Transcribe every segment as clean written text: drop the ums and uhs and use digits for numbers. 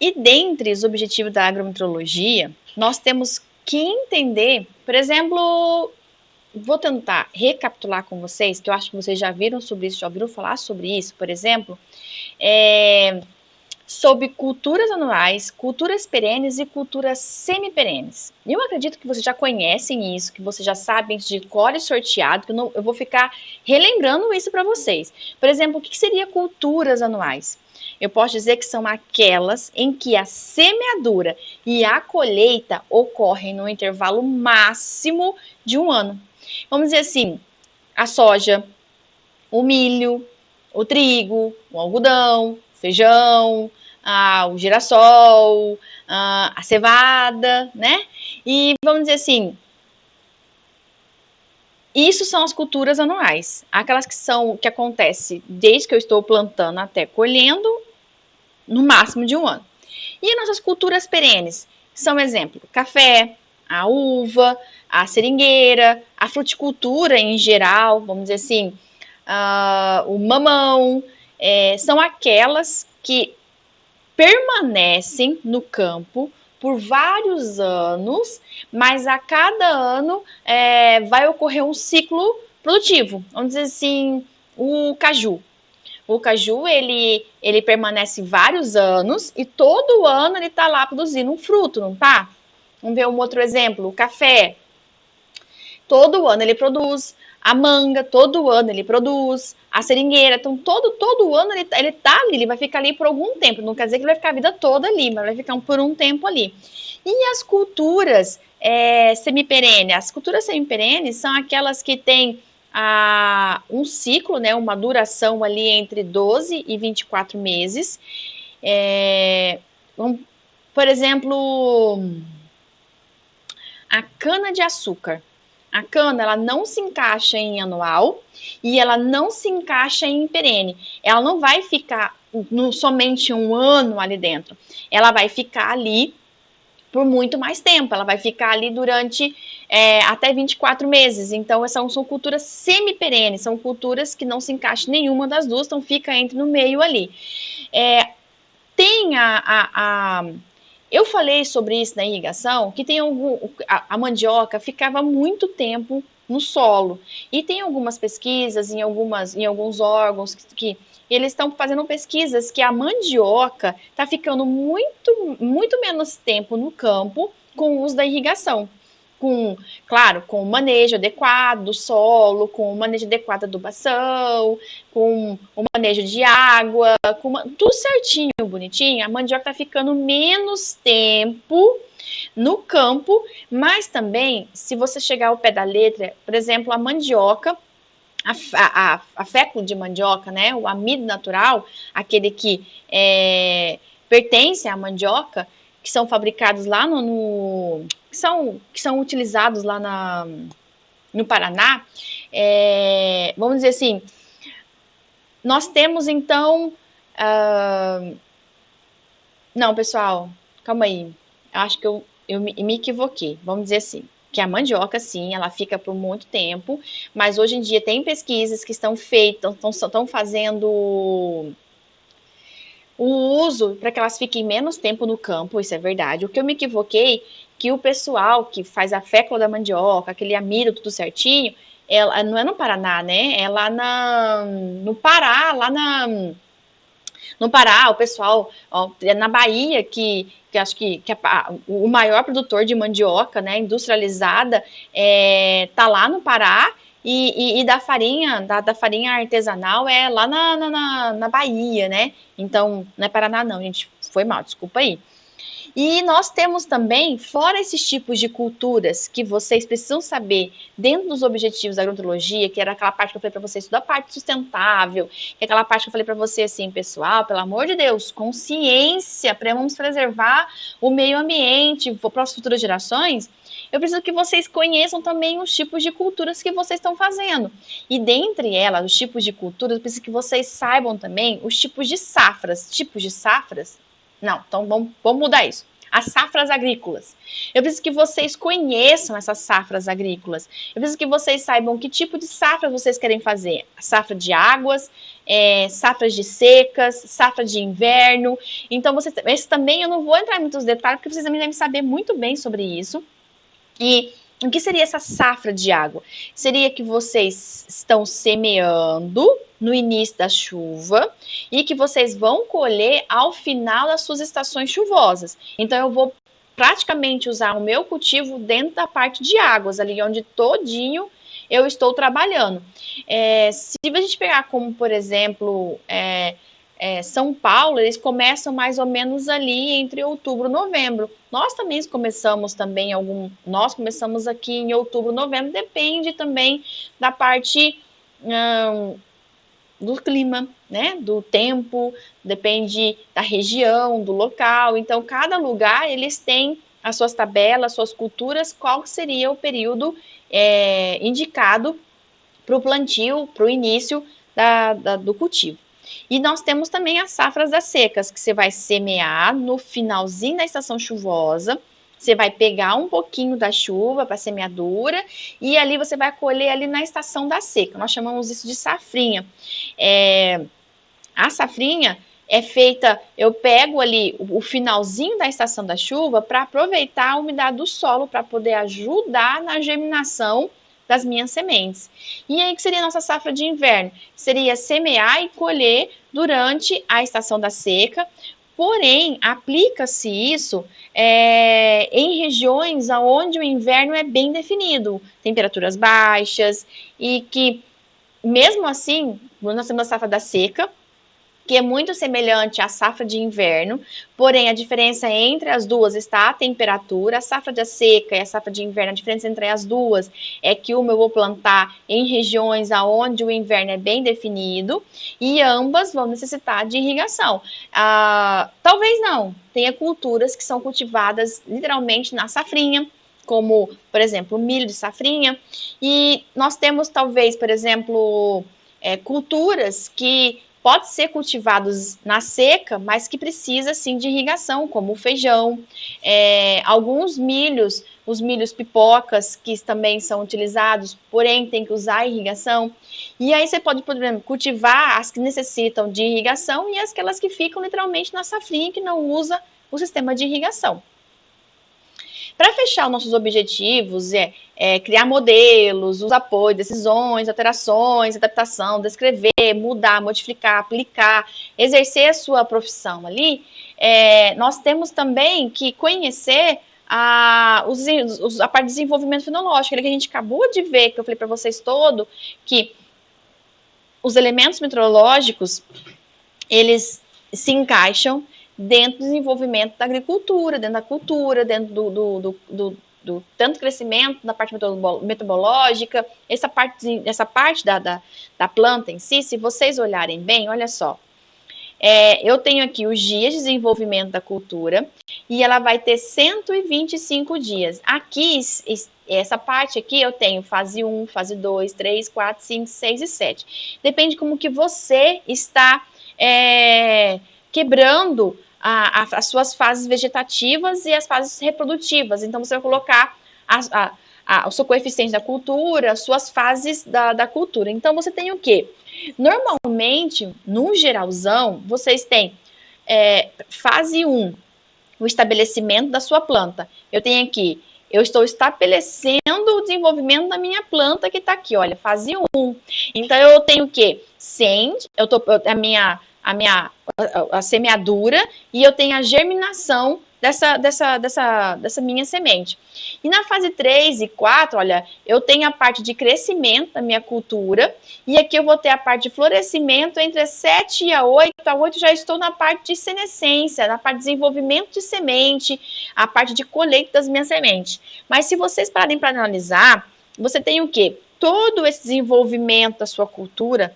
E dentre os objetivos da agrometeorologia, nós temos que entender, por exemplo, vou tentar recapitular com vocês, que eu acho que vocês já viram sobre isso, já ouviram falar sobre isso, por exemplo, sobre culturas anuais, culturas perenes e culturas semiperenes. Eu acredito que vocês já conhecem isso, que vocês já sabem de cor e sorteado, que eu vou ficar relembrando isso para vocês. Por exemplo, o que seria culturas anuais? Eu posso dizer que são aquelas em que a semeadura e a colheita ocorrem no intervalo máximo de um ano. Vamos dizer assim, a soja, o milho, o trigo, o algodão, o feijão, o girassol, a cevada, né? E vamos dizer assim, isso são as culturas anuais, aquelas que acontece desde que eu estou plantando até colhendo, no máximo de um ano. E nossas culturas perenes são, exemplo, café, a uva, a seringueira, a fruticultura em geral, vamos dizer assim, o mamão, são aquelas que permanecem no campo por vários anos, mas a cada ano vai ocorrer um ciclo produtivo. Vamos dizer assim, o caju. O caju, ele permanece vários anos e todo ano ele está lá produzindo um fruto, não tá? Vamos ver um outro exemplo, o café. Todo ano ele produz, a manga, todo ano ele produz, a seringueira, então todo ano ele tá ali, ele vai ficar ali por algum tempo, não quer dizer que ele vai ficar a vida toda ali, mas vai ficar por um tempo ali. E as culturas semiperenes? As culturas semiperenes são aquelas que têm um ciclo, né, uma duração ali entre 12 e 24 meses. Por exemplo, a cana-de-açúcar. A cana, ela não se encaixa em anual e ela não se encaixa em perene. Ela não vai ficar somente um ano ali dentro. Ela vai ficar ali por muito mais tempo. Ela vai ficar ali durante até 24 meses. Então, são culturas semi-perenes. São culturas que não se encaixam em nenhuma das duas, então fica entre no meio ali. Tem eu falei sobre isso na irrigação, que tem a mandioca ficava muito tempo no solo. E tem algumas pesquisas em alguns órgãos que eles estão fazendo pesquisas que a mandioca está ficando muito menos tempo no campo com o uso da irrigação. Claro, com o manejo adequado do solo, com o manejo adequado da adubação, com o manejo de água, tudo certinho, bonitinho. A mandioca está ficando menos tempo no campo, mas também, se você chegar ao pé da letra, por exemplo, a mandioca, a fécula de mandioca, né, o amido natural, aquele que pertence à mandioca, que são fabricados lá que são utilizados lá no Paraná, vamos dizer assim, nós temos então, não, pessoal, calma aí, eu acho que eu me equivoquei, vamos dizer assim, que a mandioca, sim, ela fica por muito tempo, mas hoje em dia tem pesquisas que estão fazendo o uso para que elas fiquem menos tempo no campo, isso é verdade. O que eu me equivoquei, que o pessoal que faz a fécula da mandioca, aquele amido tudo certinho, não é no Paraná, né? É lá no Pará, no Pará, o pessoal, é na Bahia, que acho que o maior produtor de mandioca, né, industrializada, tá lá no Pará, e da farinha, da farinha artesanal é lá na Bahia, né? Então, não é Paraná não, gente, foi mal, desculpa aí. E nós temos também, fora esses tipos de culturas que vocês precisam saber dentro dos objetivos da agroecologia, que era aquela parte que eu falei para vocês, da parte sustentável, que é aquela parte que eu falei para você assim, pessoal, pelo amor de Deus, consciência, vamos preservar o meio ambiente para as futuras gerações. Eu preciso que vocês conheçam também os tipos de culturas que vocês estão fazendo. E dentre elas, os tipos de culturas, eu preciso que vocês saibam também os tipos de safras. Tipos de safras? Não, então vamos mudar isso. as safras agrícolas. Eu preciso que vocês conheçam essas safras agrícolas. Eu preciso que vocês saibam que tipo de safra vocês querem fazer. Safra de águas, safras de secas, safra de inverno. Então, esse também eu não vou entrar em muitos detalhes, porque vocês também devem saber muito bem sobre isso. E o que seria essa safra de água? Seria que vocês estão semeando no início da chuva e que vocês vão colher ao final das suas estações chuvosas. Então, eu vou praticamente usar o meu cultivo dentro da parte de águas, ali onde todinho eu estou trabalhando. Se a gente pegar como, por exemplo, São Paulo, eles começam mais ou menos ali entre outubro e novembro. Nós também começamos nós começamos aqui em outubro, novembro, depende também da parte do clima, né, do tempo, depende da região, do local. Então, cada lugar, eles têm as suas tabelas, suas culturas, qual seria o período indicado para o plantio, para o início do cultivo. E nós temos também as safras das secas, que você vai semear no finalzinho da estação chuvosa, você vai pegar um pouquinho da chuva para semeadura e ali você vai colher ali na estação da seca. Nós chamamos isso de safrinha. A safrinha é feita, eu pego ali o finalzinho da estação da chuva para aproveitar a umidade do solo para poder ajudar na germinação das minhas sementes. E aí que seria a nossa safra de inverno? Seria semear e colher durante a estação da seca, porém, aplica-se isso em regiões onde o inverno é bem definido, temperaturas baixas, e que, mesmo assim, nós temos a safra da seca, que é muito semelhante à safra de inverno, porém a diferença entre as duas está a temperatura. A safra de seca e a safra de inverno, a diferença entre as duas é que uma eu vou plantar em regiões onde o inverno é bem definido e ambas vão necessitar de irrigação. Talvez não, tenha culturas que são cultivadas literalmente na safrinha, como, por exemplo, o milho de safrinha, e nós temos talvez, por exemplo, culturas que pode ser cultivados na seca, mas que precisa sim de irrigação, como o feijão, alguns milhos, os milhos pipocas, que também são utilizados, porém tem que usar irrigação. E aí você pode, por exemplo, cultivar as que necessitam de irrigação e aquelas que ficam literalmente na safrinha, que não usa o sistema de irrigação. Para fechar os nossos objetivos, criar modelos, os apoios, decisões, alterações, adaptação, descrever, mudar, modificar, aplicar, exercer a sua profissão ali, nós temos também que conhecer a parte de desenvolvimento fenológico, que a gente acabou de ver, que eu falei para vocês todo, que os elementos meteorológicos, eles se encaixam dentro do desenvolvimento da agricultura, dentro da cultura, dentro do tanto crescimento da parte metabológica, essa parte da planta em si, se vocês olharem bem, olha só, eu tenho aqui os dias de desenvolvimento da cultura e ela vai ter 125 dias. Aqui, essa parte aqui eu tenho fase 1, fase 2, 3, 4, 5, 6 e 7. Depende como que você está quebrando as suas fases vegetativas e as fases reprodutivas. Então, você vai colocar o seu coeficiente da cultura, as suas fases da cultura. Então, você tem o quê? Normalmente, no geralzão, vocês têm fase 1, o estabelecimento da sua planta. Eu tenho aqui, eu estou estabelecendo o desenvolvimento da minha planta que está aqui, olha, fase 1. Então, eu tenho o quê? A semeadura e eu tenho a germinação dessa minha semente. E na fase 3 e 4, olha, eu tenho a parte de crescimento da minha cultura e aqui eu vou ter a parte de florescimento entre 7 e 8. A 8 já estou na parte de senescência, na parte de desenvolvimento de semente, a parte de colheita das minhas sementes. Mas se vocês pararem para analisar, você tem o quê? Todo esse desenvolvimento da sua cultura,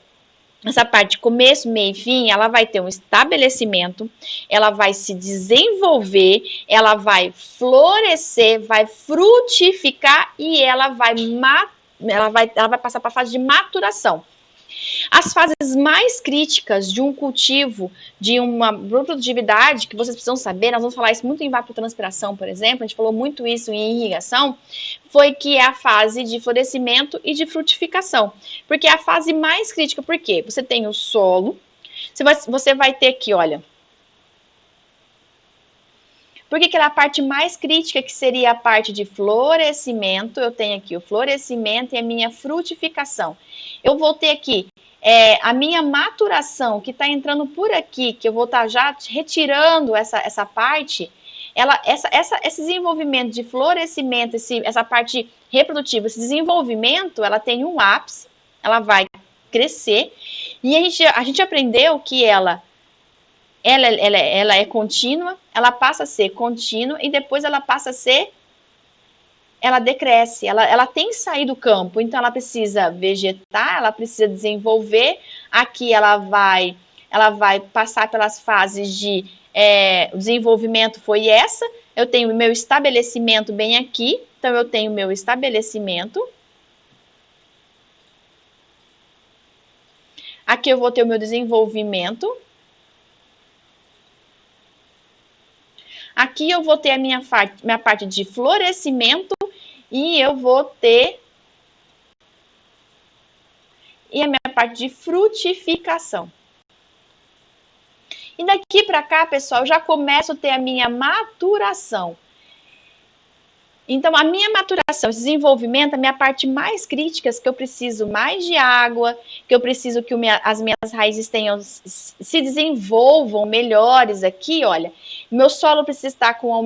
essa parte de começo, meio e fim, ela vai ter um estabelecimento, ela vai se desenvolver, ela vai florescer, vai frutificar e ela vai passar para a fase de maturação. As fases mais críticas de um cultivo, de uma produtividade, que vocês precisam saber, nós vamos falar isso muito em evapotranspiração, por exemplo, a gente falou muito isso em irrigação, foi que é a fase de florescimento e de frutificação. Porque é a fase mais crítica, por quê? Você tem o solo, você vai ter aqui, olha, porque aquela parte mais crítica, que seria a parte de florescimento, eu tenho aqui o florescimento e a minha frutificação. Eu vou ter aqui a minha maturação, que está entrando por aqui, que eu vou estar já retirando essa parte, esse desenvolvimento de florescimento, essa parte reprodutiva, esse desenvolvimento, ela tem um ápice, ela vai crescer, e a gente aprendeu que ela é contínua, ela passa a ser contínua e depois ela passa a ser, ela decresce, ela tem que sair do campo, então ela precisa vegetar, ela precisa desenvolver, aqui ela vai passar pelas fases de, o desenvolvimento foi essa, eu tenho o meu estabelecimento bem aqui, então eu tenho o meu estabelecimento, aqui eu vou ter o meu desenvolvimento, aqui eu vou ter a minha parte de florescimento e eu vou ter a minha parte de frutificação. E daqui para cá, pessoal, eu já começo a ter a minha maturação. Então, a minha maturação, esse desenvolvimento, a minha parte mais crítica, que eu preciso mais de água, que eu preciso que as minhas raízes se desenvolvam melhores aqui, olha. Meu solo precisa estar com a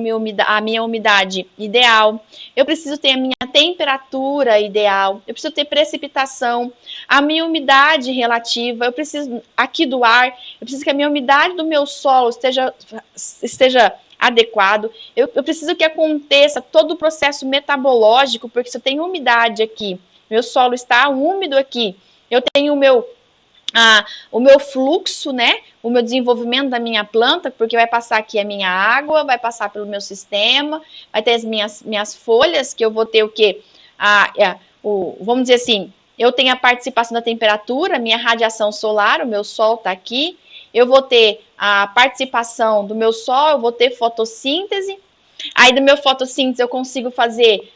minha umidade ideal, eu preciso ter a minha temperatura ideal, eu preciso ter precipitação, a minha umidade relativa, eu preciso aqui do ar, eu preciso que a minha umidade do meu solo esteja adequado, eu preciso que aconteça todo o processo metabológico, porque se eu tenho umidade aqui, meu solo está úmido aqui, eu tenho o meu fluxo, né, o meu desenvolvimento da minha planta, porque vai passar aqui a minha água, vai passar pelo meu sistema, vai ter as minhas folhas, que eu vou ter o quê? Vamos dizer assim, eu tenho a participação da temperatura, minha radiação solar, o meu sol está aqui, eu vou ter a participação do meu sol, eu vou ter fotossíntese, aí do meu fotossíntese eu consigo fazer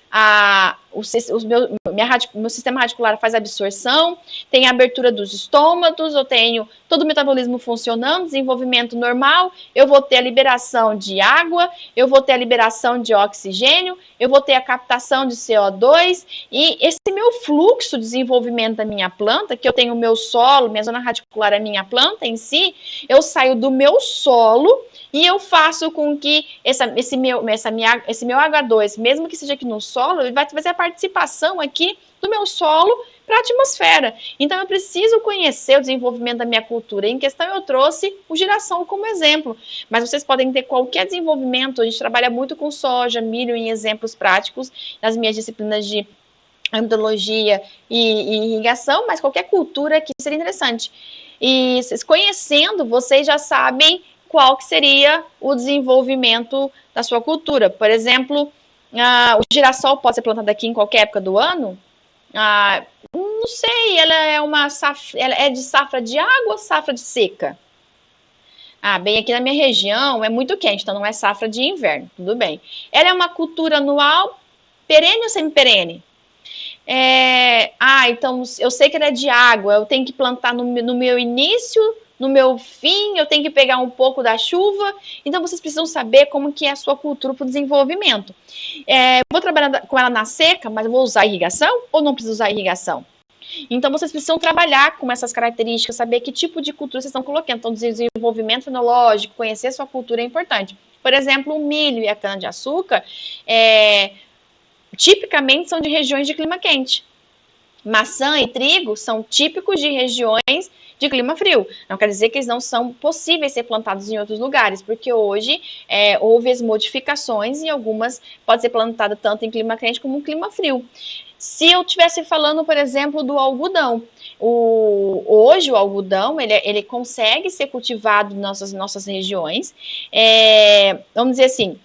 meu sistema radicular faz absorção, tem a abertura dos estômatos, eu tenho todo o metabolismo funcionando, desenvolvimento normal, eu vou ter a liberação de água, eu vou ter a liberação de oxigênio, eu vou ter a captação de CO2, e esse meu fluxo de desenvolvimento da minha planta, que eu tenho o meu solo, minha zona radicular, a minha planta em si, eu saio do meu solo e eu faço com que esse meu H2, mesmo que seja aqui no solo, ele vai fazer a participação aqui do meu solo para a atmosfera. Então, eu preciso conhecer o desenvolvimento da minha cultura. Em questão, eu trouxe o girassol como exemplo, mas vocês podem ter qualquer desenvolvimento. A gente trabalha muito com soja, milho em exemplos práticos nas minhas disciplinas de andrologia e irrigação, mas qualquer cultura aqui seria interessante. E conhecendo, vocês já sabem qual que seria o desenvolvimento da sua cultura. Por exemplo, o girassol pode ser plantado aqui em qualquer época do ano? Não sei, ela é de safra de água ou safra de seca? Bem, aqui na minha região é muito quente, então não é safra de inverno, tudo bem. Ela é uma cultura anual, perene ou semi-perene? Então eu sei que ela é de água, eu tenho que plantar no meu início, no meu fim, eu tenho que pegar um pouco da chuva, então vocês precisam saber como que é a sua cultura para o desenvolvimento. Vou trabalhar com ela na seca, mas eu vou usar irrigação ou não preciso usar irrigação? Então vocês precisam trabalhar com essas características, saber que tipo de cultura vocês estão colocando. Então, desenvolvimento fenológico, conhecer a sua cultura é importante. Por exemplo, o milho e a cana-de-açúcar, tipicamente são de regiões de clima quente. Maçã e trigo são típicos de regiões de clima frio. Não quer dizer que eles não são possíveis ser plantados em outros lugares, porque hoje houve as modificações e algumas podem ser plantadas tanto em clima quente como em clima frio. Se eu estivesse falando, por exemplo, do algodão, hoje o algodão ele consegue ser cultivado nas nossas regiões, vamos dizer assim,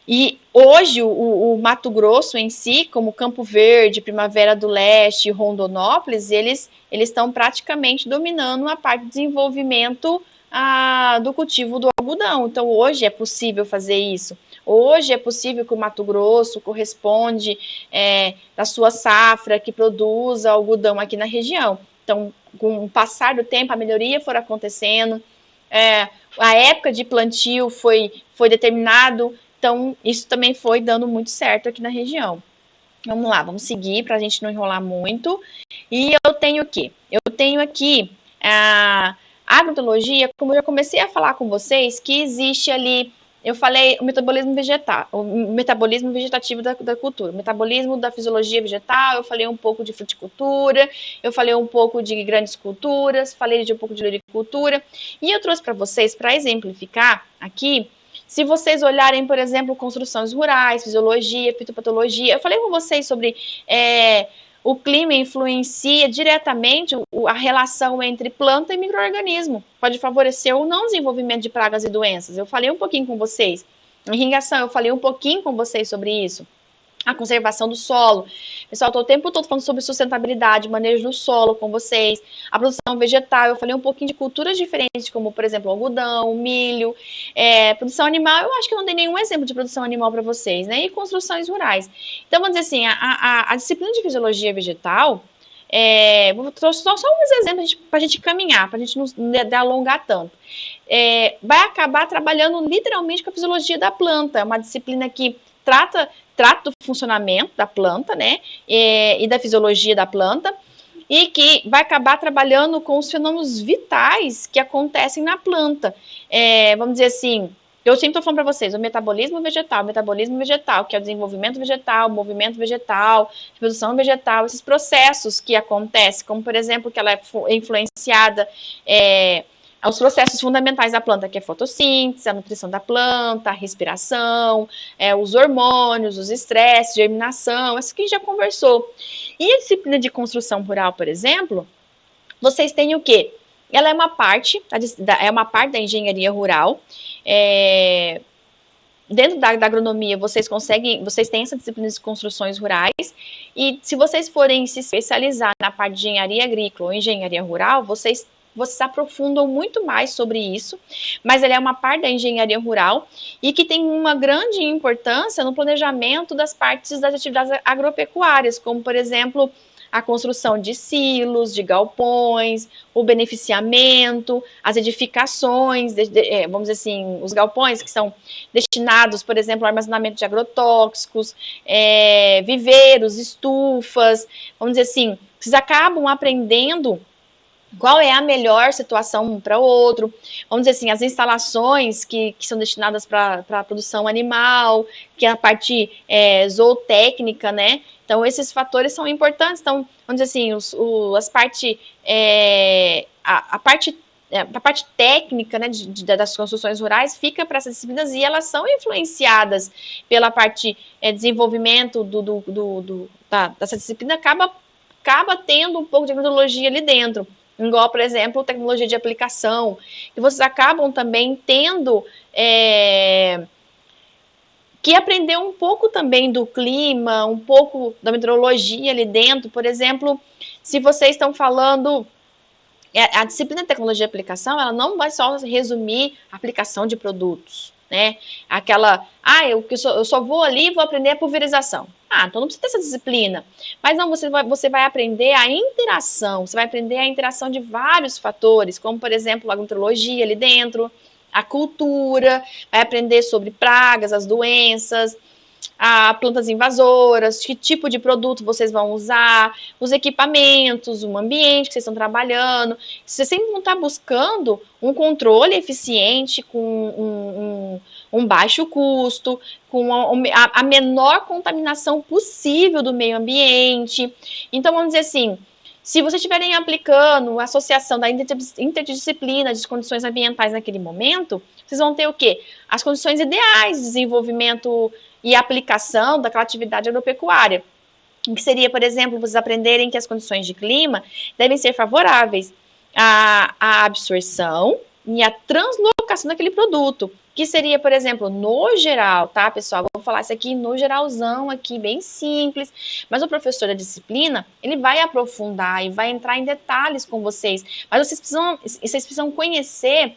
E hoje o Mato Grosso em si, como Campo Verde, Primavera do Leste e Rondonópolis, eles estão praticamente dominando a parte de desenvolvimento do cultivo do algodão. Então hoje é possível fazer isso. Hoje é possível que o Mato Grosso corresponde da sua safra que produza algodão aqui na região. Então, com o passar do tempo, a melhoria for acontecendo, a época de plantio foi determinado, então isso também foi dando muito certo aqui na região. Vamos lá, vamos seguir para a gente não enrolar muito. E eu tenho o quê? Eu tenho aqui a agroecologia, como eu já comecei a falar com vocês, que existe ali, eu falei o metabolismo vegetal, o metabolismo vegetativo da cultura, o metabolismo da fisiologia vegetal, eu falei um pouco de fruticultura, eu falei um pouco de grandes culturas, falei de um pouco de agricultura, e eu trouxe para vocês, para exemplificar aqui, se vocês olharem, por exemplo, construções rurais, fisiologia, fitopatologia, eu falei com vocês sobre o clima influencia diretamente a relação entre planta e micro-organismo. Pode favorecer ou não o desenvolvimento de pragas e doenças. Eu falei um pouquinho com vocês. Irrigação, eu falei um pouquinho com vocês sobre isso. A conservação do solo. Pessoal, estou o tempo todo falando sobre sustentabilidade, manejo do solo com vocês. A produção vegetal, eu falei um pouquinho de culturas diferentes, como, por exemplo, algodão, milho. Produção animal, eu acho que eu não dei nenhum exemplo de produção animal para vocês, né? E construções rurais. Então, vamos dizer assim, a disciplina de fisiologia vegetal, vou trouxe só uns exemplos para a gente caminhar, para a gente não alongar tanto. Vai acabar trabalhando literalmente com a fisiologia da planta. É uma disciplina que trata do funcionamento da planta, né, e da fisiologia da planta, e que vai acabar trabalhando com os fenômenos vitais que acontecem na planta. Vamos dizer assim, eu sempre estou falando para vocês, o metabolismo vegetal, que é o desenvolvimento vegetal, o movimento vegetal, a produção vegetal, esses processos que acontecem, como, por exemplo, que ela é influenciada aos processos fundamentais da planta, que é a fotossíntese, a nutrição da planta, a respiração, os hormônios, os estresses, germinação, isso que a gente já conversou. E a disciplina de construção rural, por exemplo, vocês têm o quê? Ela é uma parte da engenharia rural. Dentro da agronomia, vocês têm essa disciplina de construções rurais, e se vocês forem se especializar na parte de engenharia agrícola ou engenharia rural, vocês aprofundam muito mais sobre isso, mas ele é uma parte da engenharia rural e que tem uma grande importância no planejamento das partes das atividades agropecuárias, como, por exemplo, a construção de silos, de galpões, o beneficiamento, as edificações, vamos dizer assim, os galpões que são destinados, por exemplo, ao armazenamento de agrotóxicos, viveiros, estufas, vamos dizer assim, vocês acabam aprendendo qual é a melhor situação um para o outro. Vamos dizer assim, as instalações que são destinadas para a produção animal, que é a parte zootécnica, né? Então, esses fatores são importantes. Então, vamos dizer assim, a parte técnica, né, das construções rurais fica para essas disciplinas e elas são influenciadas pela parte desenvolvimento dessa disciplina, acaba tendo um pouco de agroecologia ali dentro. Igual, por exemplo, tecnologia de aplicação, que vocês acabam também tendo que aprender um pouco também do clima, um pouco da meteorologia ali dentro. Por exemplo, se vocês estão falando, a disciplina de tecnologia de aplicação, ela não vai só resumir a aplicação de produtos, né? Eu só vou ali e vou aprender a pulverização. Então não precisa ter essa disciplina. Mas não, você vai aprender a interação, você vai aprender a interação de vários fatores, como, por exemplo, a agroecologia ali dentro, a cultura, vai aprender sobre pragas, as doenças, plantas invasoras, que tipo de produto vocês vão usar, os equipamentos, o ambiente que vocês estão trabalhando. Vocês sempre vão estar buscando um controle eficiente com um baixo custo, com a menor contaminação possível do meio ambiente. Então, vamos dizer assim, se vocês estiverem aplicando a associação da interdisciplina de condições ambientais naquele momento, vocês vão ter o quê? As condições ideais de desenvolvimento e aplicação daquela atividade agropecuária. Que seria, por exemplo, vocês aprenderem que as condições de clima devem ser favoráveis à absorção e à translocação daquele produto. que seria, por exemplo, no geral, tá, pessoal? Vou falar isso aqui no geralzão, aqui bem simples, mas o professor da disciplina, ele vai aprofundar e vai entrar em detalhes com vocês, mas vocês precisam conhecer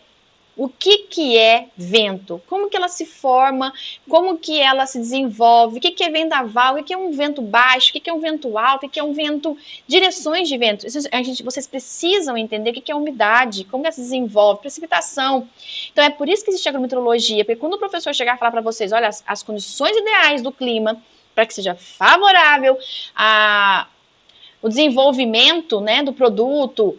o que é vento, como que ela se forma, como que ela se desenvolve, o que é vendaval, o que é um vento baixo, o que é um vento alto, o que é um vento, direções de vento. Vocês precisam entender o que é umidade, como ela se desenvolve, precipitação. Então é por isso que existe a agrometeorologia, porque quando o professor chegar e falar para vocês, olha, as condições ideais do clima para que seja favorável o desenvolvimento, né, do produto,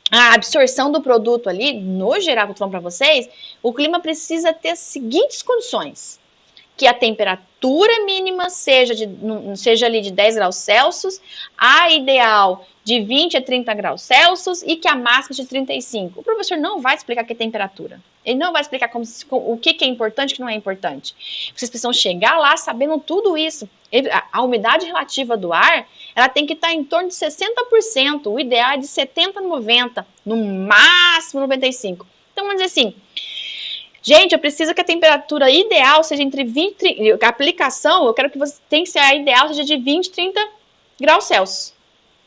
a absorção do produto ali, no geral, que eu tô falando para vocês, o clima precisa ter as seguintes condições: que a temperatura mínima seja ali de 10 graus Celsius, a ideal de 20 a 30 graus Celsius e que a máxima de 35. O professor não vai explicar que é temperatura. Ele não vai explicar o que é importante e o que não é importante. Vocês precisam chegar lá sabendo tudo isso. A umidade relativa do ar, ela tem que estar em torno de 60%. O ideal é de 70% a 90%. No máximo 95%. Então, vamos dizer assim, gente, eu preciso que a temperatura ideal seja entre 20 e 30. A aplicação, eu quero que você tenha que ser a ideal seja de 20 e 30 graus Celsius.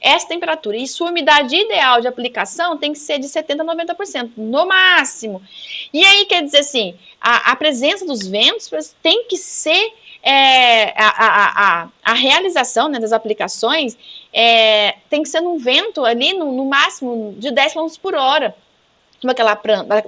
Essa temperatura. E sua umidade ideal de aplicação tem que ser de 70% a 90%, no máximo. E aí, quer dizer assim, a presença dos ventos tem que ser a realização, né, das aplicações tem que ser num vento ali no máximo de 10 km por hora.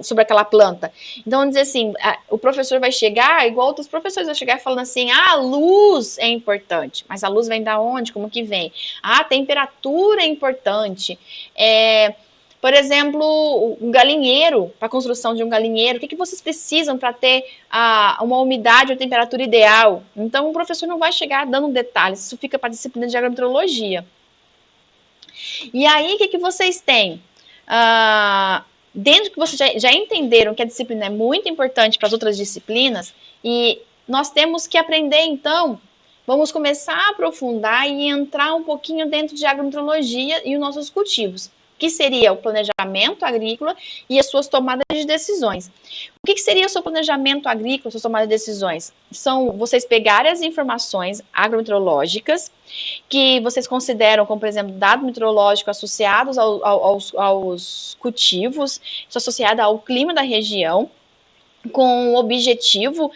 Sobre aquela planta. Então, vamos dizer assim, o professor vai chegar, igual outros professores vão chegar falando assim, a luz é importante, mas a luz vem da onde? Como que vem? A temperatura é importante. Por exemplo, um galinheiro, para a construção de um galinheiro, o que vocês precisam para ter uma umidade ou temperatura ideal? Então, o professor não vai chegar dando detalhes, isso fica para a disciplina de agrometeorologia. E aí, o que vocês têm? Dentro que vocês já entenderam que a disciplina é muito importante para as outras disciplinas, e nós temos que aprender, então, vamos começar a aprofundar e entrar um pouquinho dentro de agrometeorologia e os nossos cultivos, que seria o planejamento agrícola e as suas tomadas de decisões. O que seria o seu planejamento agrícola, suas tomadas de decisões? São vocês pegarem as informações agrometeorológicas que vocês consideram como, por exemplo, dado meteorológico associados aos cultivos, associado ao clima da região, com o objetivo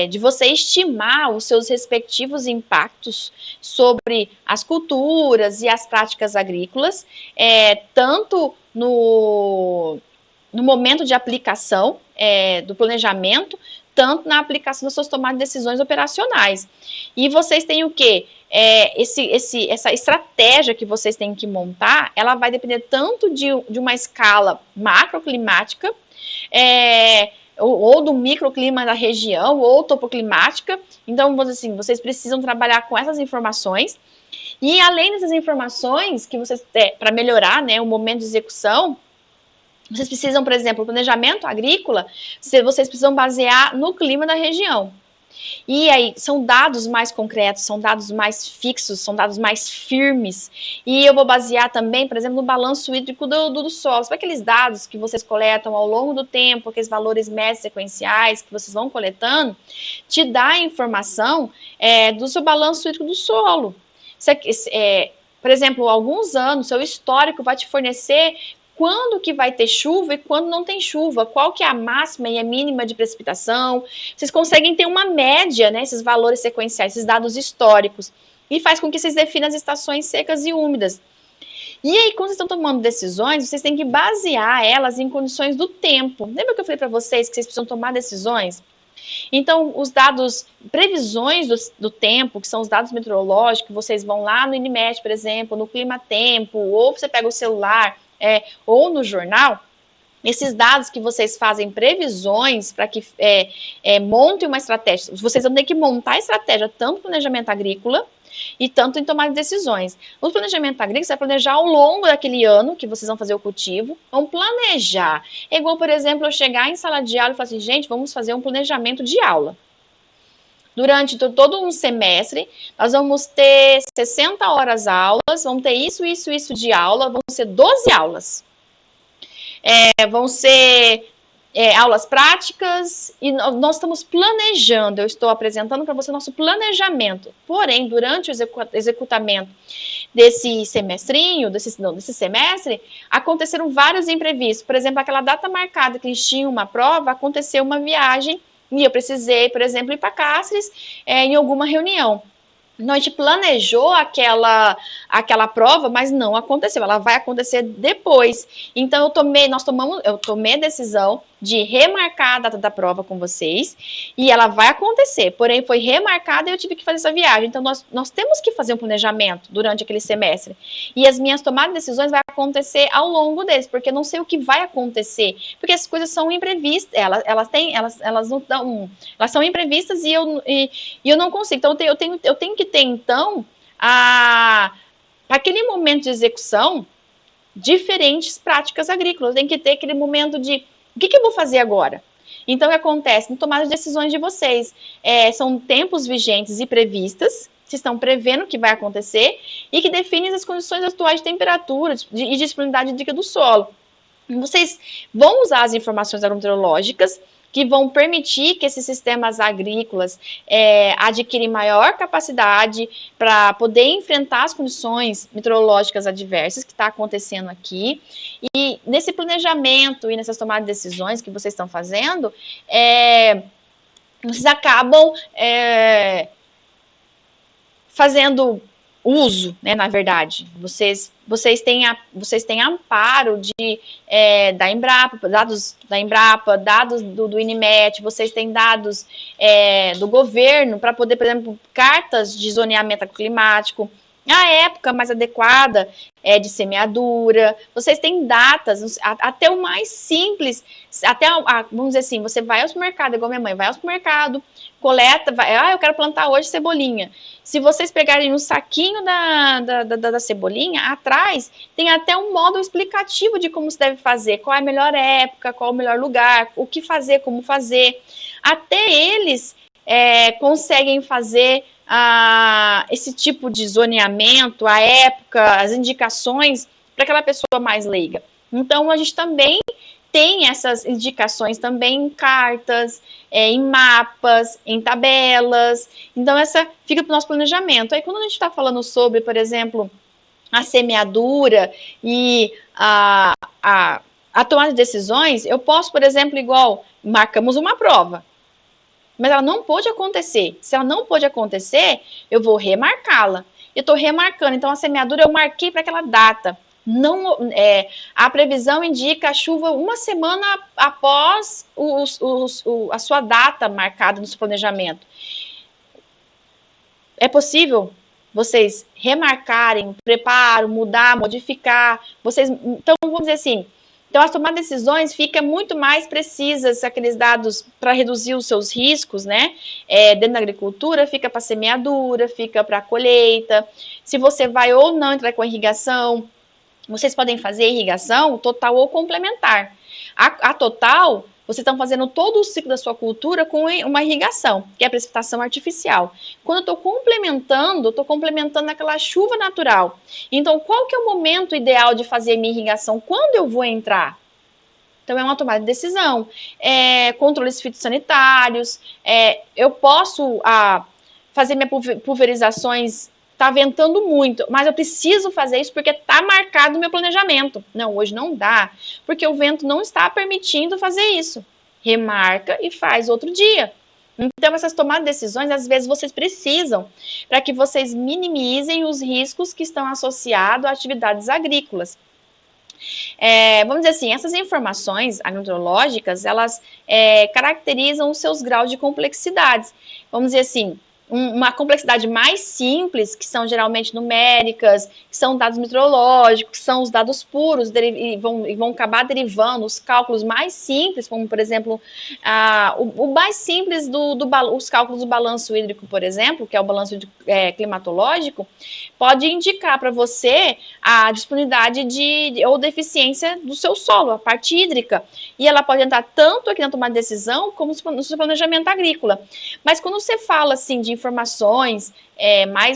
de você estimar os seus respectivos impactos sobre as culturas e as práticas agrícolas, tanto no momento de aplicação do planejamento, tanto na aplicação das suas tomadas de decisões operacionais. E vocês têm o quê? Essa estratégia que vocês têm que montar, ela vai depender tanto de uma escala macroclimática, ou do microclima da região, ou topoclimática. Então, vamos dizer assim, vocês precisam trabalhar com essas informações. E além dessas informações, que vocês para melhorar, né, o momento de execução, vocês precisam, por exemplo, o planejamento agrícola, vocês precisam basear no clima da região. E aí, são dados mais concretos, são dados mais fixos, são dados mais firmes. E eu vou basear também, por exemplo, no balanço hídrico do solo. Sabe aqueles dados que vocês coletam ao longo do tempo, aqueles valores médios sequenciais que vocês vão coletando, te dá a informação do seu balanço hídrico do solo. Por exemplo, alguns anos, seu histórico vai te fornecer quando que vai ter chuva e quando não tem chuva, qual que é a máxima e a mínima de precipitação. Vocês conseguem ter uma média, né, esses valores sequenciais, esses dados históricos, e faz com que vocês definam as estações secas e úmidas. E aí, quando vocês estão tomando decisões, vocês têm que basear elas em condições do tempo. Lembra que eu falei para vocês que vocês precisam tomar decisões? Então, os dados, previsões do tempo, que são os dados meteorológicos, vocês vão lá no INMET, por exemplo, no Clima Tempo, ou você pega o celular, ou no jornal, esses dados que vocês fazem previsões para que montem uma estratégia. Vocês vão ter que montar a estratégia tanto no planejamento agrícola e tanto em tomar decisões. No planejamento agrícola, você vai planejar ao longo daquele ano que vocês vão fazer o cultivo, vão planejar. É igual, por exemplo, eu chegar em sala de aula e falar assim, gente, vamos fazer um planejamento de aula. Durante todo um semestre, nós vamos ter 60 horas aulas, vamos ter isso de aula, vão ser 12 aulas. Vão ser aulas práticas, e nós estamos planejando, eu estou apresentando para você nosso planejamento. Porém, durante o executamento desse semestrinho, desse semestre, aconteceram vários imprevistos. Por exemplo, aquela data marcada que eles tinham uma prova, aconteceu uma viagem e eu precisei, por exemplo, ir para Cáceres em alguma reunião. A gente planejou aquela prova, mas não aconteceu. Ela vai acontecer depois. Então, eu tomei a decisão de remarcar a data da prova com vocês e ela vai acontecer. Porém, foi remarcada e eu tive que fazer essa viagem. Então, nós temos que fazer um planejamento durante aquele semestre. E as minhas tomadas de decisões vai acontecer ao longo deles, porque eu não sei o que vai acontecer. Porque as coisas são imprevistas. Elas não estão. Elas são imprevistas e eu não consigo. Então, eu tenho que ter, então, para aquele momento de execução, diferentes práticas agrícolas. Tem que ter aquele momento de, o que eu vou fazer agora? Então, o que acontece? No tomar as decisões de vocês, são tempos vigentes e previstas, vocês estão prevendo o que vai acontecer, e que definem as condições atuais de temperatura e disponibilidade hídrica do solo. Vocês vão usar as informações agrometeorológicas, que vão permitir que esses sistemas agrícolas adquirem maior capacidade para poder enfrentar as condições meteorológicas adversas que está acontecendo aqui. E nesse planejamento e nessas tomadas de decisões que vocês estão fazendo, vocês acabam fazendo uso, né, na verdade. Vocês têm amparo da Embrapa, dados da Embrapa, dados do INMET, vocês têm dados do governo para poder, por exemplo, cartas de zoneamento climático, a época mais adequada de semeadura, vocês têm datas, até o mais simples, vamos dizer assim, você vai ao supermercado, igual minha mãe, vai ao supermercado, coleta, eu quero plantar hoje cebolinha. Se vocês pegarem um saquinho da cebolinha, atrás tem até um módulo explicativo de como se deve fazer, qual é a melhor época, qual é o melhor lugar, o que fazer, como fazer. Até eles conseguem fazer esse tipo de zoneamento, a época, as indicações para aquela pessoa mais leiga. Então, a gente também tem essas indicações também em cartas, em mapas, em tabelas. Então, essa fica para o nosso planejamento. Aí, quando a gente está falando sobre, por exemplo, a semeadura e a tomada de decisões, eu posso, por exemplo, igual, marcamos uma prova, mas ela não pôde acontecer. Se ela não pôde acontecer, eu vou remarcá-la. Eu estou remarcando, então a semeadura eu marquei para aquela data. Não, a previsão indica a chuva uma semana após a sua data marcada no seu planejamento. É possível vocês remarcarem, preparo, mudar, modificar. Então, vamos dizer assim, então as tomadas de decisões ficam muito mais precisas, aqueles dados para reduzir os seus riscos, né? Dentro da agricultura, fica para semeadura, fica para colheita, se você vai ou não entrar com a irrigação. Vocês podem fazer irrigação total ou complementar. A total, vocês estão fazendo todo o ciclo da sua cultura com uma irrigação, que é a precipitação artificial. Quando eu estou complementando aquela chuva natural. Então, qual que é o momento ideal de fazer minha irrigação? Quando eu vou entrar? Então, é uma tomada de decisão. Controles fitossanitários. Eu posso fazer minhas pulverizações. Está ventando muito, mas eu preciso fazer isso porque está marcado no meu planejamento. Não, hoje não dá, porque o vento não está permitindo fazer isso. Remarca e faz outro dia. Então, essas tomadas de decisões, às vezes, vocês precisam para que vocês minimizem os riscos que estão associados a atividades agrícolas. Vamos dizer assim, essas informações agrometeorológicas, elas caracterizam os seus graus de complexidade. Vamos dizer assim, uma complexidade mais simples, que são geralmente numéricas, que são dados meteorológicos, que são os dados puros, e vão acabar derivando os cálculos mais simples, como, por exemplo, o mais simples os cálculos do balanço hídrico, por exemplo, que é o balanço climatológico, pode indicar para você a disponibilidade ou deficiência do seu solo, a parte hídrica. E ela pode entrar tanto aqui na tomada de decisão, como no seu planejamento agrícola. Mas quando você fala, assim, de informações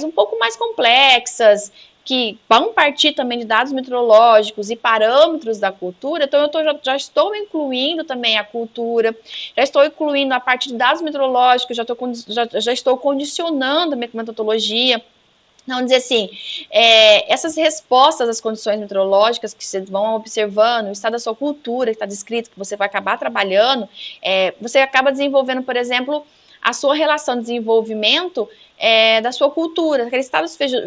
um pouco mais complexas, que vão partir também de dados meteorológicos e parâmetros da cultura, então eu já estou incluindo também a cultura, já estou incluindo a parte de dados meteorológicos, já estou condicionando a minha metodologia. Vamos dizer assim, essas respostas às condições meteorológicas que vocês vão observando, o estado da sua cultura que está descrito, que você vai acabar trabalhando, você acaba desenvolvendo, por exemplo, a sua relação de desenvolvimento da sua cultura,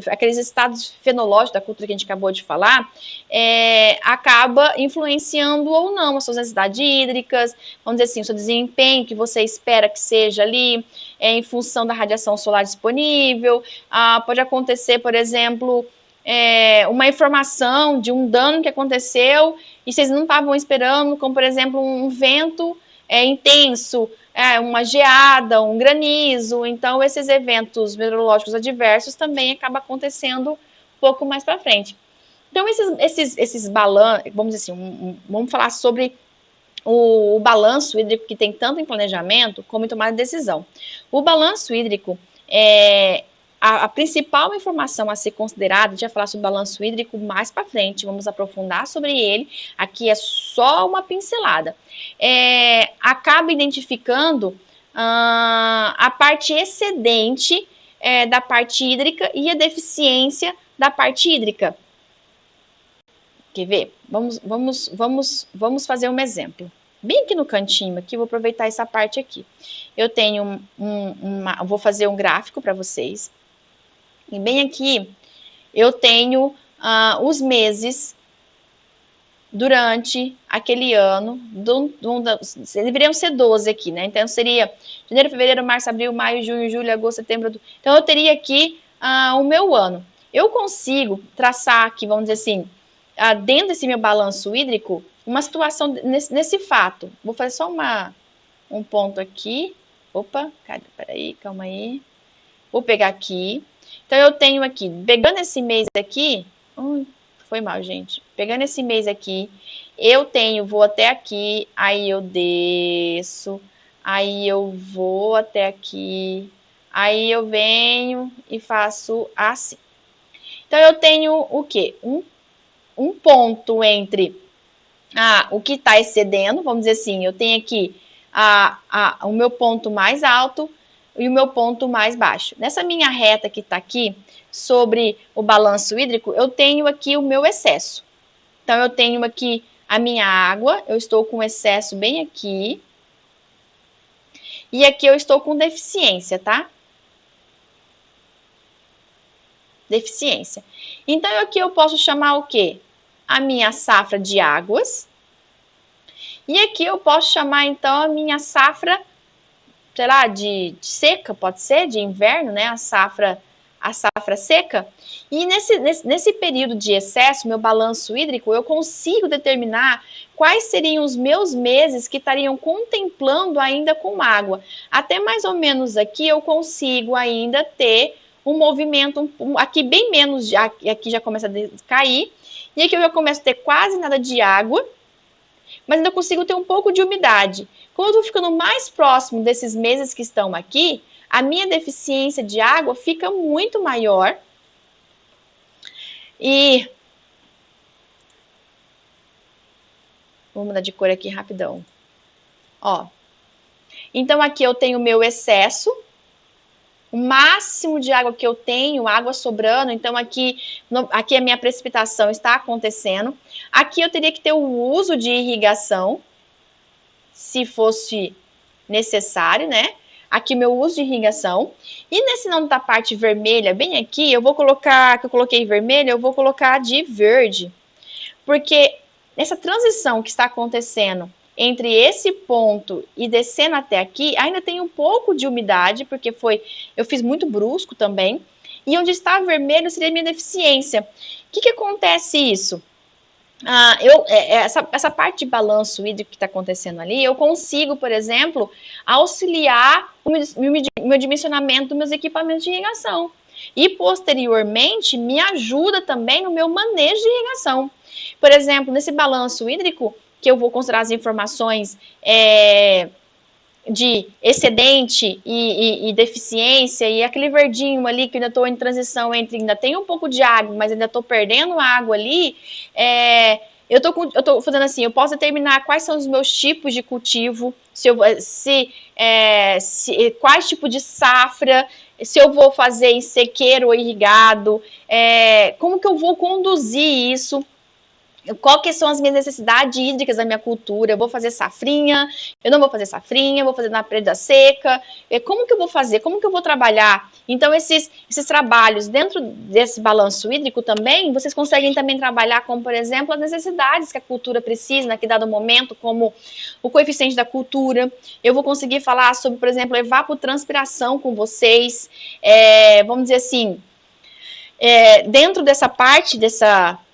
aqueles estados fenológicos da cultura que a gente acabou de falar, acaba influenciando ou não as suas necessidades hídricas, vamos dizer assim, o seu desempenho que você espera que seja ali, em função da radiação solar disponível. Pode acontecer, por exemplo, uma informação de um dano que aconteceu e vocês não estavam esperando, como, por exemplo, um vento intenso, uma geada, um granizo. Então, esses eventos meteorológicos adversos também acabam acontecendo um pouco mais para frente. Então, esses balanços, vamos dizer assim, vamos falar sobre o balanço hídrico, que tem tanto em planejamento como em tomada de decisão. O balanço hídrico a principal informação a ser considerada, a gente vai falar sobre o balanço hídrico mais para frente, vamos aprofundar sobre ele, aqui é só uma pincelada. Acaba identificando a parte excedente da parte hídrica e a deficiência da parte hídrica. Quer ver? Vamos fazer um exemplo. Bem aqui no cantinho, aqui, vou aproveitar essa parte aqui. Eu tenho vou fazer um gráfico para vocês. E bem aqui, eu tenho os meses durante aquele ano. Deveriam ser 12 aqui, né? Então, seria janeiro, fevereiro, março, abril, maio, junho, julho, agosto, setembro. Então, eu teria aqui o meu ano. Eu consigo traçar aqui, vamos dizer assim, dentro desse meu balanço hídrico, uma situação nesse fato. Vou fazer só um ponto aqui. Opa, peraí, calma aí. Vou pegar aqui. Então, eu tenho aqui, pegando esse mês aqui, foi mal, gente. Pegando esse mês aqui, vou até aqui, aí eu desço, aí eu vou até aqui, aí eu venho e faço assim. Então, eu tenho o quê? Um ponto entre o que está excedendo, vamos dizer assim, eu tenho aqui o meu ponto mais alto e o meu ponto mais baixo. Nessa minha reta que está aqui, sobre o balanço hídrico, eu tenho aqui o meu excesso. Então, eu tenho aqui a minha água, eu estou com excesso bem aqui. E aqui eu estou com deficiência, tá? Deficiência. Então, aqui eu posso chamar o quê? A minha safra de águas. E aqui eu posso chamar, então, a minha safra, sei lá, de seca, pode ser, de inverno, né? A safra seca. E nesse período de excesso, meu balanço hídrico, eu consigo determinar quais seriam os meus meses que estariam contemplando ainda com água. Até mais ou menos aqui eu consigo ainda ter um movimento, aqui bem menos, aqui já começa a cair, e aqui eu já começo a ter quase nada de água, mas ainda consigo ter um pouco de umidade. Como eu estou ficando mais próximo desses meses que estão aqui, a minha deficiência de água fica muito maior. E vou mudar de cor aqui rapidão. Ó. Então, aqui eu tenho o meu excesso. O máximo de água que eu tenho, água sobrando. Então, aqui a minha precipitação está acontecendo. Aqui eu teria que ter o uso de irrigação, se fosse necessário, né? Aqui meu uso de irrigação. E nesse nome da parte vermelha, bem aqui, eu vou colocar, que eu coloquei vermelho, eu vou colocar de verde. Porque nessa transição que está acontecendo entre esse ponto e descendo até aqui, ainda tem um pouco de umidade, porque eu fiz muito brusco também. E onde está vermelho seria a minha deficiência. O que acontece isso? Essa parte de balanço hídrico que está acontecendo ali, eu consigo, por exemplo, auxiliar o meu dimensionamento dos meus equipamentos de irrigação. E, posteriormente, me ajuda também no meu manejo de irrigação. Por exemplo, nesse balanço hídrico, que eu vou considerar as informações, de excedente e deficiência, e aquele verdinho ali que eu ainda estou em transição entre ainda tem um pouco de água, mas ainda estou perdendo água ali, eu tô fazendo assim, eu posso determinar quais são os meus tipos de cultivo, quais tipos de safra, se eu vou fazer em sequeiro ou irrigado, como que eu vou conduzir isso, qual que são as minhas necessidades hídricas da minha cultura, eu vou fazer safrinha, eu não vou fazer safrinha, eu vou fazer na preda seca, como que eu vou fazer, como que eu vou trabalhar? Então, esses trabalhos dentro desse balanço hídrico também, vocês conseguem também trabalhar com, por exemplo, as necessidades que a cultura precisa naquele dado momento, como o coeficiente da cultura, eu vou conseguir falar sobre, por exemplo, evapotranspiração com vocês, vamos dizer assim, dentro dessa parte,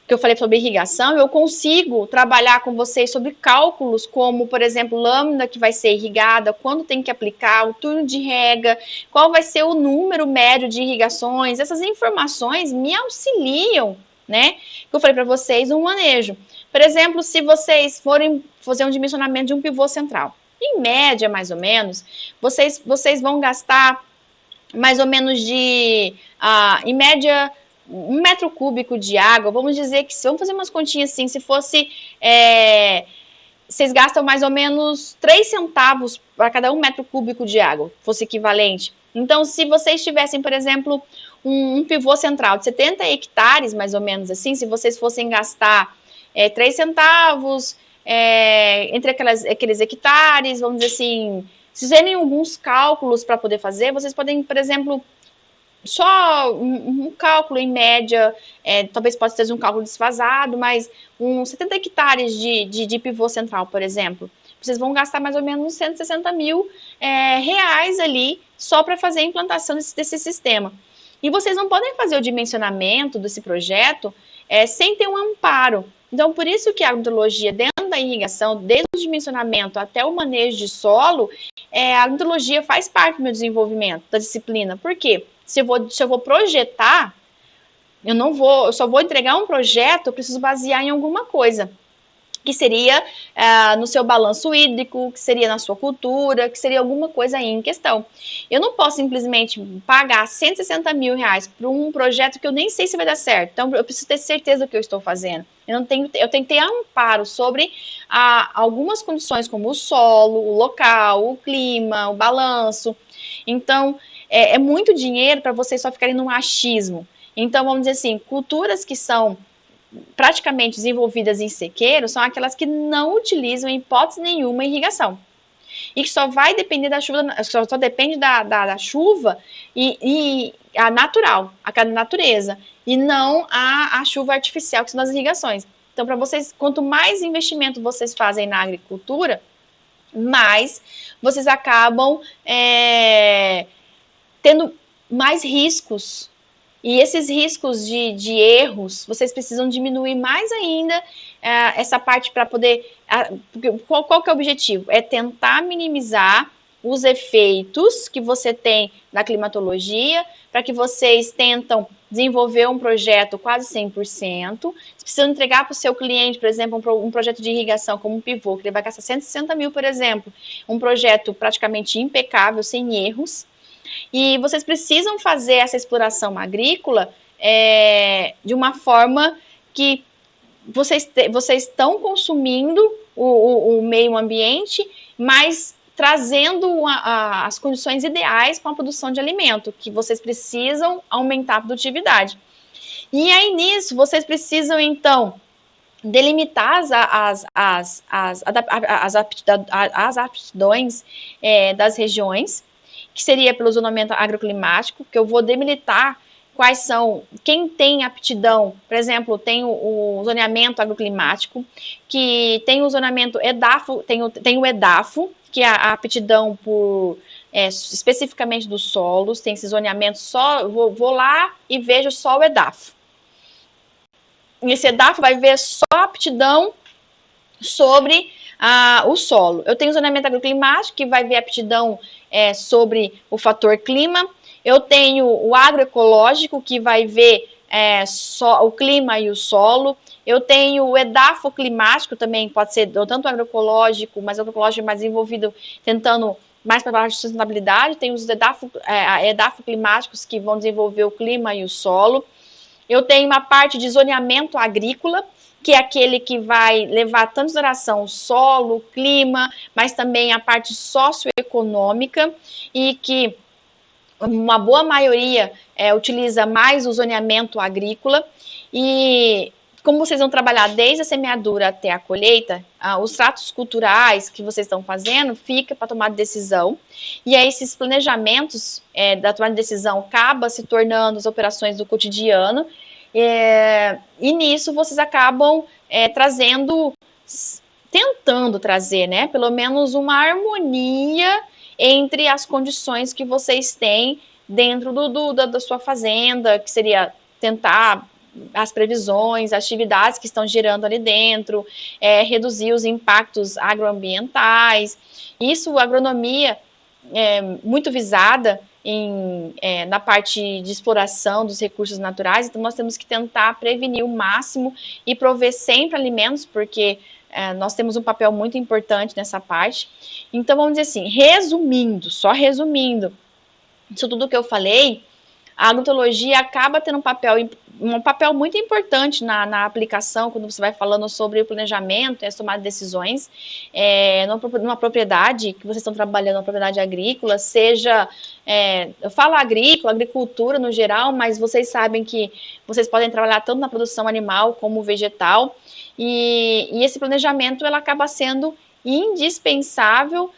que eu falei sobre irrigação, eu consigo trabalhar com vocês sobre cálculos, como, por exemplo, lâmina que vai ser irrigada, quando tem que aplicar, o turno de rega, qual vai ser o número médio de irrigações, essas informações me auxiliam, né? Que eu falei para vocês, um manejo. Por exemplo, se vocês forem fazer um dimensionamento de um pivô central, em média, mais ou menos, vocês vão gastar mais ou menos em média, 1 metro cúbico de água, vamos dizer que, vamos fazer umas continhas assim, se fosse, vocês gastam mais ou menos 3 centavos para cada 1 metro cúbico de água, fosse equivalente. Então, se vocês tivessem, por exemplo, um pivô central de 70 hectares, mais ou menos assim, se vocês fossem gastar 3 centavos entre aqueles hectares, vamos dizer assim, se fizerem alguns cálculos para poder fazer, vocês podem, por exemplo, só um cálculo em média, talvez possa ter um cálculo desfasado, mas uns 70 hectares de pivô central, por exemplo, vocês vão gastar mais ou menos 160 mil reais ali só para fazer a implantação desse sistema. E vocês não podem fazer o dimensionamento desse projeto sem ter um amparo. Então, por isso que a agrotecnologia dentro da irrigação, desde o dimensionamento até o manejo de solo, a agrotecnologia faz parte do meu desenvolvimento, da disciplina. Por quê? Se eu vou projetar, eu só vou entregar um projeto, eu preciso basear em alguma coisa, que seria no seu balanço hídrico, que seria na sua cultura, que seria alguma coisa aí em questão. Eu não posso simplesmente pagar 160 mil reais para um projeto que eu nem sei se vai dar certo. Então, eu preciso ter certeza do que eu estou fazendo. Eu tenho que ter amparo sobre algumas condições, como o solo, o local, o clima, o balanço. Então, é muito dinheiro para vocês só ficarem num achismo. Então, vamos dizer assim, culturas que são praticamente desenvolvidas em sequeiro são aquelas que não utilizam em hipótese nenhuma irrigação. E que só vai depender da chuva, só depende da chuva e a natural, a natureza, e não a chuva artificial, que são as irrigações. Então, para vocês, quanto mais investimento vocês fazem na agricultura, mais vocês acabam tendo mais riscos. E esses riscos de erros, vocês precisam diminuir mais ainda essa parte para poder... Qual que é o objetivo? É tentar minimizar os efeitos que você tem na climatologia, para que vocês tentam desenvolver um projeto quase 100%. Vocês precisam entregar para o seu cliente, por exemplo, um projeto de irrigação como um pivô, que ele vai gastar 160 mil, por exemplo. Um projeto praticamente impecável, sem erros. E vocês precisam fazer essa exploração agrícola de uma forma que vocês estão consumindo o meio ambiente, mas trazendo as condições ideais para a produção de alimento, que vocês precisam aumentar a produtividade. E aí, nisso, vocês precisam, então, delimitar as aptidões das regiões, que seria pelo zonamento agroclimático, que eu vou delimitar quais são, quem tem aptidão, por exemplo, tem o zoneamento agroclimático, que tem o zonamento EDAFO, tem o EDAFO, que é a aptidão por, especificamente dos solos, tem esse zoneamento só, vou lá e vejo só o EDAFO. Esse EDAFO vai ver só a aptidão sobre o solo. Eu tenho o zoneamento agroclimático, que vai ver a aptidão sobre o fator clima. Eu tenho o agroecológico, que vai ver só o clima e o solo. Eu tenho o edafoclimático, também pode ser tanto agroecológico, mas agroecológico mais envolvido, tentando mais para a parte de sustentabilidade, tem os edafoclimáticos que vão desenvolver o clima e o solo. Eu tenho uma parte de zoneamento agrícola, que é aquele que vai levar tanto em consideração o solo, o clima, mas também a parte socioeconômica, e que uma boa maioria utiliza mais o zoneamento agrícola. E como vocês vão trabalhar desde a semeadura até a colheita, os tratos culturais que vocês estão fazendo fica para tomar decisão. E aí esses planejamentos da tomada de decisão acaba se tornando as operações do cotidiano. E nisso vocês acabam tentando trazer, né, pelo menos uma harmonia entre as condições que vocês têm dentro da sua fazenda, que seria tentar as previsões, as atividades que estão gerando ali dentro, reduzir os impactos agroambientais. Isso, a agronomia é muito visada na parte de exploração dos recursos naturais, então nós temos que tentar prevenir o máximo e prover sempre alimentos, porque nós temos um papel muito importante nessa parte. Então, vamos dizer assim, só resumindo, isso tudo que eu falei, a agrontologia acaba tendo um papel muito importante na aplicação, quando você vai falando sobre o planejamento e as tomadas de decisões, numa propriedade que vocês estão trabalhando, uma propriedade agrícola, seja, eu falo agricultura no geral, mas vocês sabem que vocês podem trabalhar tanto na produção animal como vegetal, e esse planejamento ela acaba sendo indispensável.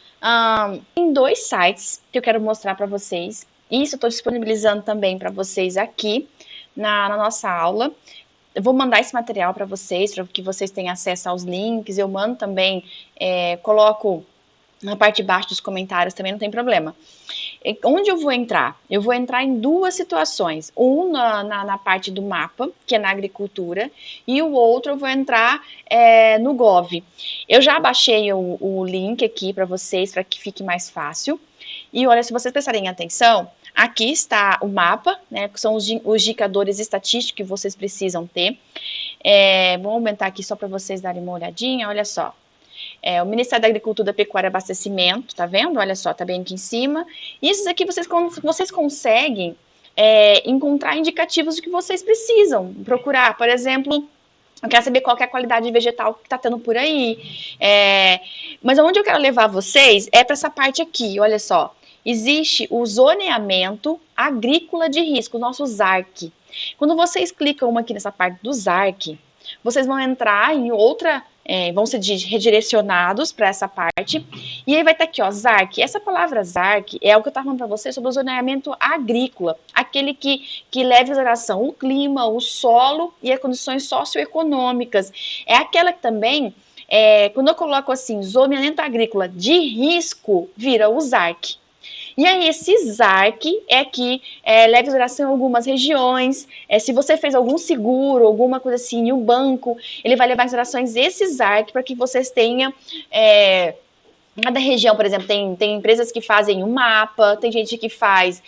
Em 2 sites que eu quero mostrar para vocês. Isso eu estou disponibilizando também para vocês aqui na nossa aula. Eu vou mandar esse material para vocês, para que vocês tenham acesso aos links. Eu mando também, coloco na parte de baixo dos comentários, também não tem problema. Onde eu vou entrar? Eu vou entrar em 2 situações. Um na parte do mapa, que é na agricultura, e o outro eu vou entrar no Gov. Eu já baixei o link aqui para vocês, para que fique mais fácil. E olha, se vocês prestarem atenção, aqui está o mapa, né, que são os indicadores estatísticos que vocês precisam ter. Vou aumentar aqui só para vocês darem uma olhadinha, olha só. O Ministério da Agricultura, Pecuária e Abastecimento, tá vendo? Olha só, tá bem aqui em cima. Isso aqui vocês conseguem encontrar indicativos do que vocês precisam procurar. Por exemplo, eu quero saber qual que é a qualidade vegetal que está tendo por aí. Mas onde eu quero levar vocês é para essa parte aqui, olha só. Existe o zoneamento agrícola de risco, o nosso ZARC. Quando vocês clicam aqui nessa parte do ZARC, vocês vão entrar em outra, vão ser redirecionados para essa parte, e aí vai estar aqui, ó, ZARC. Essa palavra ZARC é o que eu estava falando para vocês sobre o zoneamento agrícola, aquele que leva em consideração o clima, o solo e as condições socioeconômicas. É aquela que também, quando eu coloco assim, zoneamento agrícola de risco, vira o ZARC. E aí, esse ZARC é que leva em consideração algumas regiões. Se você fez algum seguro, alguma coisa assim, e o banco, ele vai levar em consideração esse ZARC para que vocês tenham. Cada região, por exemplo, tem empresas que fazem um mapa, tem gente que faz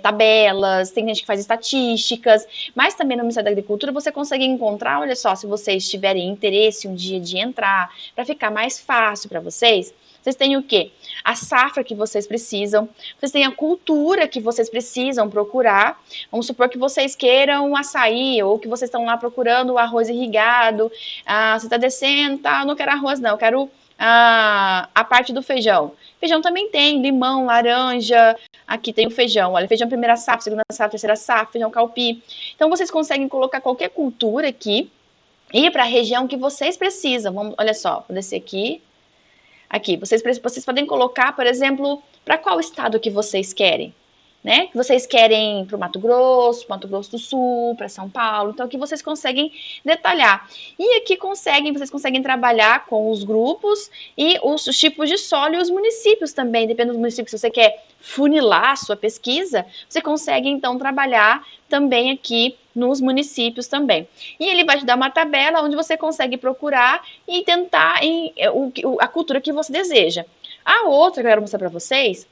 tabelas, tem gente que faz estatísticas, mas também no Ministério da Agricultura você consegue encontrar, olha só, se vocês tiverem interesse um dia de entrar, para ficar mais fácil para vocês têm o quê? A safra que vocês precisam, vocês têm a cultura que vocês precisam procurar. Vamos supor que vocês queiram açaí, ou que vocês estão lá procurando o arroz irrigado, você está descendo, tá, eu não quero arroz não, eu quero a parte do feijão. Feijão também tem limão, laranja, aqui tem o feijão, olha, feijão primeira safra, segunda safra, terceira safra, feijão calpi. Então vocês conseguem colocar qualquer cultura aqui e ir para a região que vocês precisam. Vamos, olha só, vou descer aqui. Aqui, vocês podem colocar, por exemplo, para qual estado que vocês querem, né? Que vocês querem para o Mato Grosso do Sul, para São Paulo, então aqui vocês conseguem detalhar. E aqui vocês conseguem trabalhar com os grupos e os tipos de solo e os municípios também, dependendo do município, se você quer funilar a sua pesquisa, você consegue então trabalhar também aqui nos municípios também. E ele vai te dar uma tabela onde você consegue procurar e tentar a cultura que você deseja. A outra que eu quero mostrar para vocês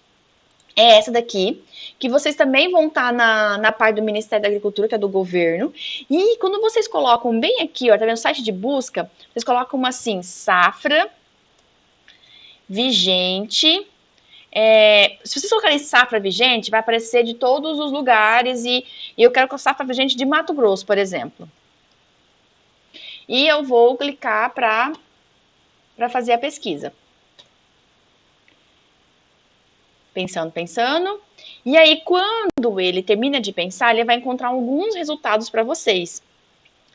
é essa daqui, que vocês também vão estar na parte do Ministério da Agricultura, que é do governo. E quando vocês colocam bem aqui, ó, tá vendo, no site de busca, vocês colocam assim, safra vigente Se vocês colocarem safra vigente, vai aparecer de todos os lugares e eu quero com safra vigente de Mato Grosso, por exemplo. E eu vou clicar para fazer a pesquisa. Pensando. E aí, quando ele termina de pensar, ele vai encontrar alguns resultados para vocês.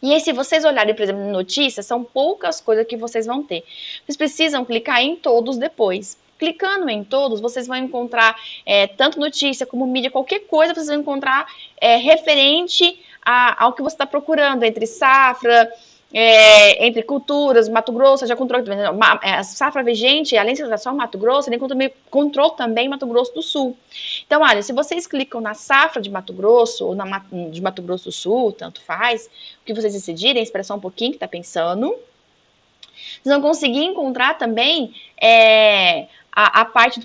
E aí, se vocês olharem, por exemplo, notícias, são poucas coisas que vocês vão ter. Vocês precisam clicar em todos depois. Clicando em todos, vocês vão encontrar tanto notícia como mídia, qualquer coisa vocês vão encontrar referente ao que você está procurando, entre safra, entre culturas, Mato Grosso, já controlou safra vigente, além de ser só Mato Grosso, ele controlou também Mato Grosso do Sul. Então, olha, se vocês clicam na safra de Mato Grosso ou de Mato Grosso do Sul, tanto faz, o que vocês decidirem, esperar um pouquinho que está pensando, vocês vão conseguir encontrar também a parte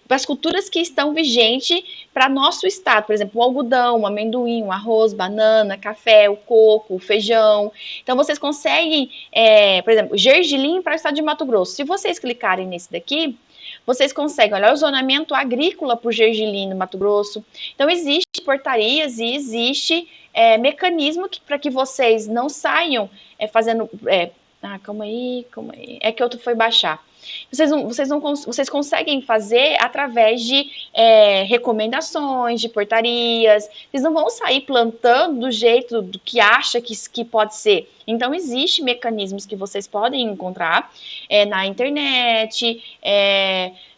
das culturas que estão vigentes para nosso estado, por exemplo, o algodão, o amendoim, o arroz, banana, café, o coco, o feijão. Então, vocês conseguem, por exemplo, gergelim para o estado de Mato Grosso. Se vocês clicarem nesse daqui, vocês conseguem olhar o zonamento agrícola para o gergelim no Mato Grosso. Então, existe portarias e existe mecanismo para que vocês não saiam fazendo... calma aí. É que outro foi baixar. Vocês conseguem fazer através de recomendações, de portarias. Vocês não vão sair plantando do jeito do que acha que pode ser. Então, existem mecanismos que vocês podem encontrar na internet,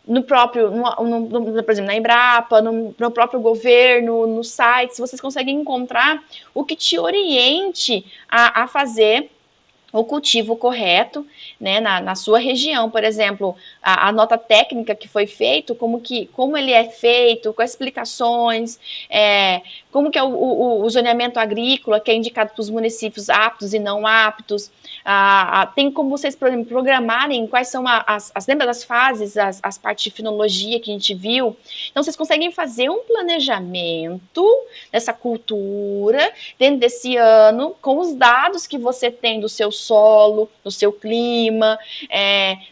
no próprio, por exemplo, na Embrapa, no próprio governo, nos sites. Vocês conseguem encontrar o que te oriente a fazer o cultivo correto, né, na sua região. Por exemplo, a nota técnica que foi feito, como ele é feito, quais explicações, como que é o zoneamento agrícola, que é indicado para os municípios aptos e não aptos. Tem como vocês, por exemplo, programarem quais são lembra das fases, as partes de finologia que a gente viu? Então, vocês conseguem fazer um planejamento dessa cultura dentro desse ano, com os dados que você tem do seu solo, do seu clima,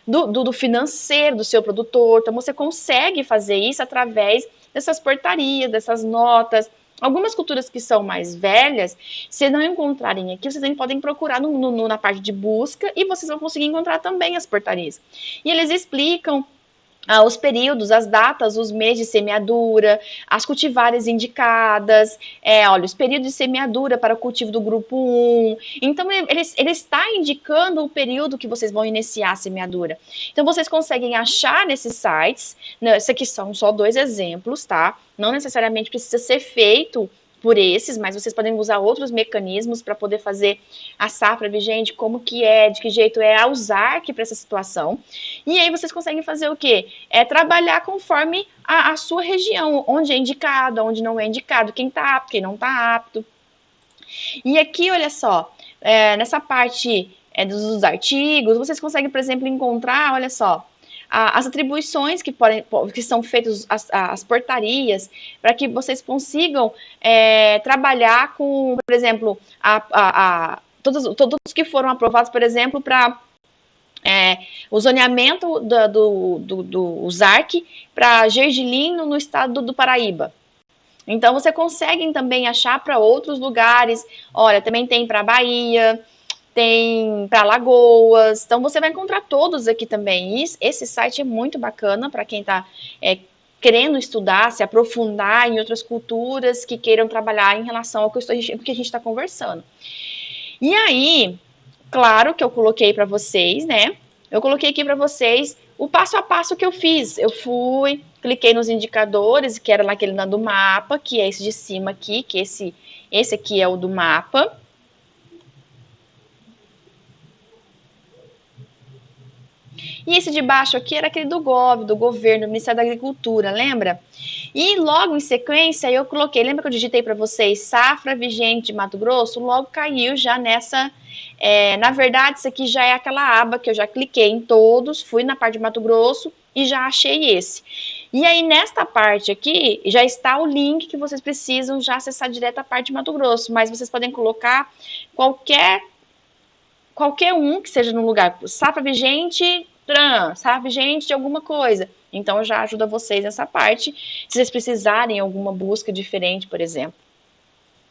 do financeiro do seu produtor. Então, você consegue fazer isso através dessas portarias, dessas notas. Algumas culturas que são mais velhas, se não encontrarem aqui, vocês podem procurar na parte de busca e vocês vão conseguir encontrar também as portarias. E eles explicam os períodos, as datas, os meses de semeadura, as cultivares indicadas, olha, os períodos de semeadura para o cultivo do grupo 1. Então, ele está indicando o período que vocês vão iniciar a semeadura. Então, vocês conseguem achar nesses sites, né, esses aqui são só 2 exemplos, tá? Não necessariamente precisa ser feito por esses, mas vocês podem usar outros mecanismos para poder fazer a safra vigente, como que de que jeito usar aqui para essa situação. E aí vocês conseguem fazer o quê? Trabalhar conforme a sua região, onde é indicado, onde não é indicado, quem está apto, quem não está apto. E aqui, olha só, nessa parte dos artigos, vocês conseguem, por exemplo, encontrar, olha só, as atribuições que são feitas, as portarias, para que vocês consigam trabalhar com, por exemplo, todos que foram aprovados, por exemplo, para o zoneamento do ZARC para gergelim no estado do Paraíba. Então, você consegue também achar para outros lugares. Olha, também tem para Bahia, tem para Lagoas. Então, você vai encontrar todos aqui também. Esse site é muito bacana para quem está querendo estudar, se aprofundar em outras culturas que queiram trabalhar em relação ao que a gente está conversando. E aí, claro que eu coloquei para vocês, né? Eu coloquei aqui para vocês o passo a passo que eu fiz. Eu fui, cliquei nos indicadores, que era naquele do mapa, que é esse de cima aqui, que esse aqui é o do mapa. E esse de baixo aqui era aquele do governo, do Ministério da Agricultura, lembra? E logo em sequência eu coloquei, lembra que eu digitei para vocês, safra vigente de Mato Grosso? Logo caiu já nessa, na verdade isso aqui já é aquela aba que eu já cliquei em todos, fui na parte de Mato Grosso e já achei esse. E aí nesta parte aqui já está o link que vocês precisam já acessar direto a parte de Mato Grosso, mas vocês podem colocar qualquer um que seja no lugar, safra vigente Detran, sabe, gente, de alguma coisa. Então, já ajuda vocês nessa parte, se vocês precisarem alguma busca diferente, por exemplo.